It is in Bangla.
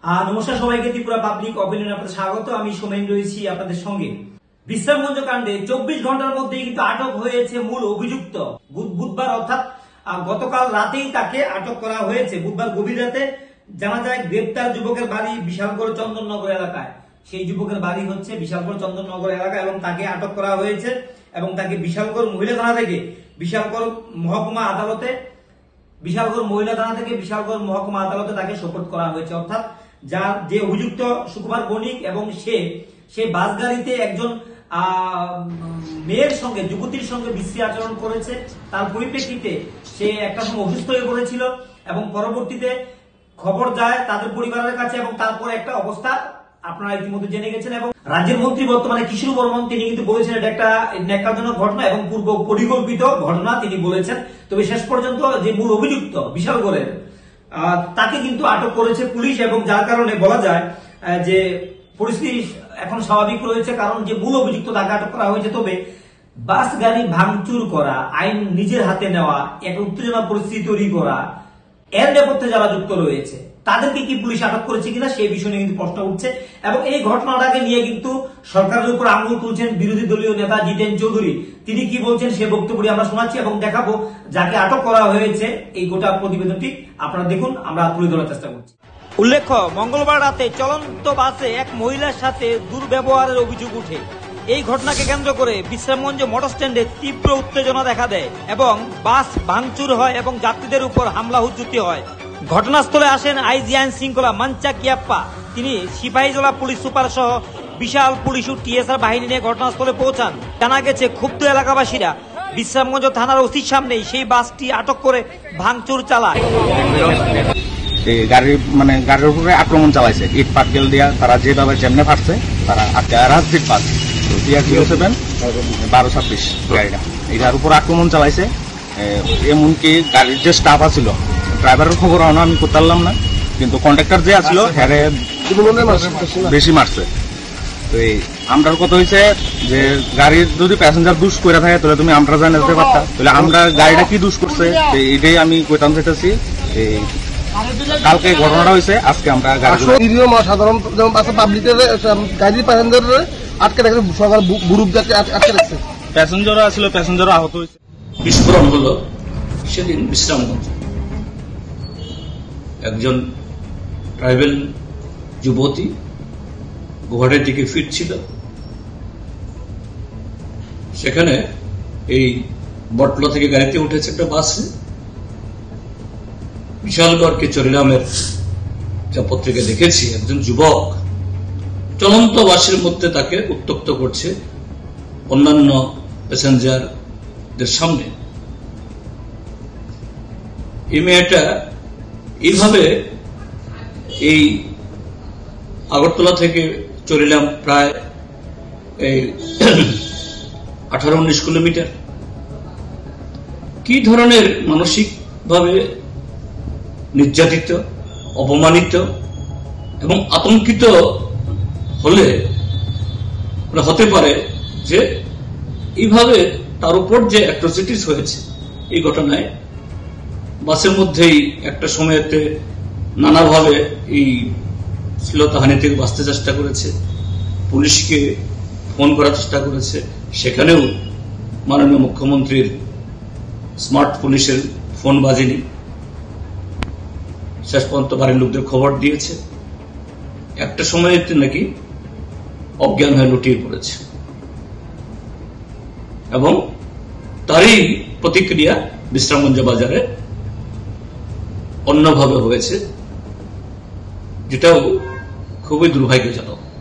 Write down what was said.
নমস্কার সবাইকে, ত্রিপুরা পাবলিক অপিনিয়ন আপনাদের স্বাগত। আমি সোমেন রয়েছি আপনাদের সঙ্গে। বিশ্রামগঞ্জ কাণ্ডে 24 ঘন্টার মধ্যেই কিন্তু আটক হয়েছে মূল অভিযুক্ত। বুধবার অর্থাৎ গতকাল রাতেই তাকে আটক করা হয়েছে। বুধবার গভীর রাতে জানা যায় গ্রেপ্তার যুবকের বাড়ি বিশালগড় চন্দননগর এলাকায়। সেই যুবকের বাড়ি হচ্ছে বিশালগড় চন্দননগর এলাকা এবং তাকে আটক করা হয়েছে এবং তাকে বিশালগড় মহিলা থানা থেকে বিশালগড় মহকুমা আদালতে তাকে সোপর্দ করা হয়েছে। অর্থাৎ যে অভিযুক্ত সুকুমার বণিক এবং সে বাস গাড়িতে একজন মেয়ের সঙ্গে, যুবতীর সঙ্গে বিশ্রী আচরণ করেছে। তার পরিপ্রেক্ষিতে সে একটা সময় অসুস্থ হয়ে পড়েছিল এবং পরবর্তীতে খবর যায় তাদের পরিবারের কাছে এবং তারপরে একটা অবস্থা আপনারা ইতিমধ্যে জেনে গেছেন। এবং রাজ্যের মন্ত্রী বর্তমানে কিশোর বর্মন তিনি কিন্তু বলেছেন এটা একটা ন্যাক্কারজনক ঘটনা এবং পূর্ব পরিকল্পিত ঘটনা তিনি বলেছেন। তবে শেষ পর্যন্ত যে মূল অভিযুক্ত বিশালগড়ের তাকে কিন্তু আটক করেছে পুলিশ এবং যার কারণে বলা যায় যে পরিস্থিতি এখন স্বাভাবিক রয়েছে, কারণ যে মূল অভিযুক্ত তাকে আটক করা হয়েছে। তবে বাস গাড়ি ভাঙচুর করা, আইন নিজের হাতে নেওয়া, একটা উত্তেজনা পরিস্থিতি তৈরি করা, এর নেপথ্যে যারা যুক্ত রয়েছে তাদেরকে কি পুলিশ আটক করেছে কিনা সেই বিষয় নিয়ে কিন্তু প্রশ্ন উঠছে। এবং এই ঘটনাটাকে নিয়ে কিন্তু সরকারের উপর আঙুল তুলছেন বিরোধী দলীয় নেতা জিতেন চৌধুরী। তিনি কি বলছেন সে বক্তব্যটি আমরা শোনাচ্ছি এবং দেখাবো যাকে আটক করা হয়েছে। এই গোটা প্রতিবেদনটি আপনারা দেখুন, আমরা তুলে ধরার চেষ্টা করছি। উল্লেখ্য, মঙ্গলবার রাতে চলন্ত বাসে এক মহিলার সাথে দুর্ব্যবহারের অভিযোগ উঠে। এই ঘটনাকে কেন্দ্র করে বিশ্রামগঞ্জ মোটর স্ট্যান্ডে তীব্র উত্তেজনা দেখা দেয় এবং বাস ভাঙচুর হয় এবং যাত্রীদের উপর হামলা হুজ্জুতি হয়। ঘটনাস্থলে আসেন আইজি আইন শৃঙ্খলা মাঞ্চা কিয়াপ্পা। তিনি সিপাহীজলা পুলিশ সুপার সহ বিশাল পুলিশ ও টিএসআর বাহিনী নিয়ে ঘটনাস্থলে পৌঁছান। জানা গেছে ক্ষুব্ধ এলাকাবাসীরা বিশ্রামগঞ্জ থানার ওসির সামনেই সেই বাসটি আটক করে ভাঙচুর চালায়। গাড়ির উপরে আক্রমণ চালাইছে, ইট পাটকেল দিয়া তারা যেভাবে যেমনে ফাটছে তারা রাজদীপ বাস 1226 গাড়িটা এটার উপর আক্রমণ চালাইছে। এমনকি গাড়ির যে স্টাফ আছিল, ড্রাইভারের খবর আমি করতে পারলাম না, কিন্তু কন্ডাক্টর যে আসলো হ্যাঁ বেশি মারছে। তো আমরার কথা হয়েছে যে গাড়ির যদি প্যাসেঞ্জার দুষ করে থাকে তাহলে তুমি আমরা জানাতে পারতা, তাহলে আমরা গাড়িটা কি দুষ করছে এটাই আমি কইতাম চাইতেছি। কালকে ঘটনাটা হয়েছে, আজকে আমরা সাধারণ গাড়ির প্যাসেঞ্জার আটকে রাখছে, সকাল গ্রুপ আটকে রাখছে, প্যাসেঞ্জারও আসলে প্যাসেঞ্জারও আহত হয়েছে। বিস্ফোরণ হলো সেদিন বিশ্রামগঞ্জ। একজন ট্রাইবেল যুবতী গুয়াহাটি থেকে ফিরছিল, সেখানে এই বটলা থেকে গাড়িতে উঠেছে একটা বাসে। বিশালগড়কে চরিরামের যা পত্রিকা দেখেছি, একজন যুবক চলন্ত বাসের মধ্যে তাকে উত্ত্যক্ত করছে অন্যান্য প্যাসেঞ্জারদের সামনে। এই মেয়েটা এইভাবে এই আগরতলা থেকে চরিলাম প্রায় এই 18-19 কিলোমিটার। কি ধরনের মানসিকভাবে নির্যাতিত, অপমানিত এবং আতঙ্কিত হলে হতে পারে যে এইভাবে তার উপর যে অ্যাট্রোসিটিস হয়েছে। এই ঘটনায় বাসের মধ্যেই একটা সময়তে নানাভাবে এই শ্লীলতাহানি থেকে বাঁচতে চেষ্টা করেছে, পুলিশকে ফোন করার চেষ্টা করেছে, সেখানেও মাননীয় মুখ্যমন্ত্রীর স্মার্ট পুলিশের ফোন বাজেনি। শেষ পর্যন্ত বাড়ির লোকদের খবর দিয়েছে, একটা সময়তে নাকি অজ্ঞান হয়ে লুটিয়ে পড়েছে এবং তারই প্রতিক্রিয়া বিশ্রামগঞ্জ বাজারে অন্যভাবে হয়েছে, যেটাও খুবই দুর্ভাগ্যজনক।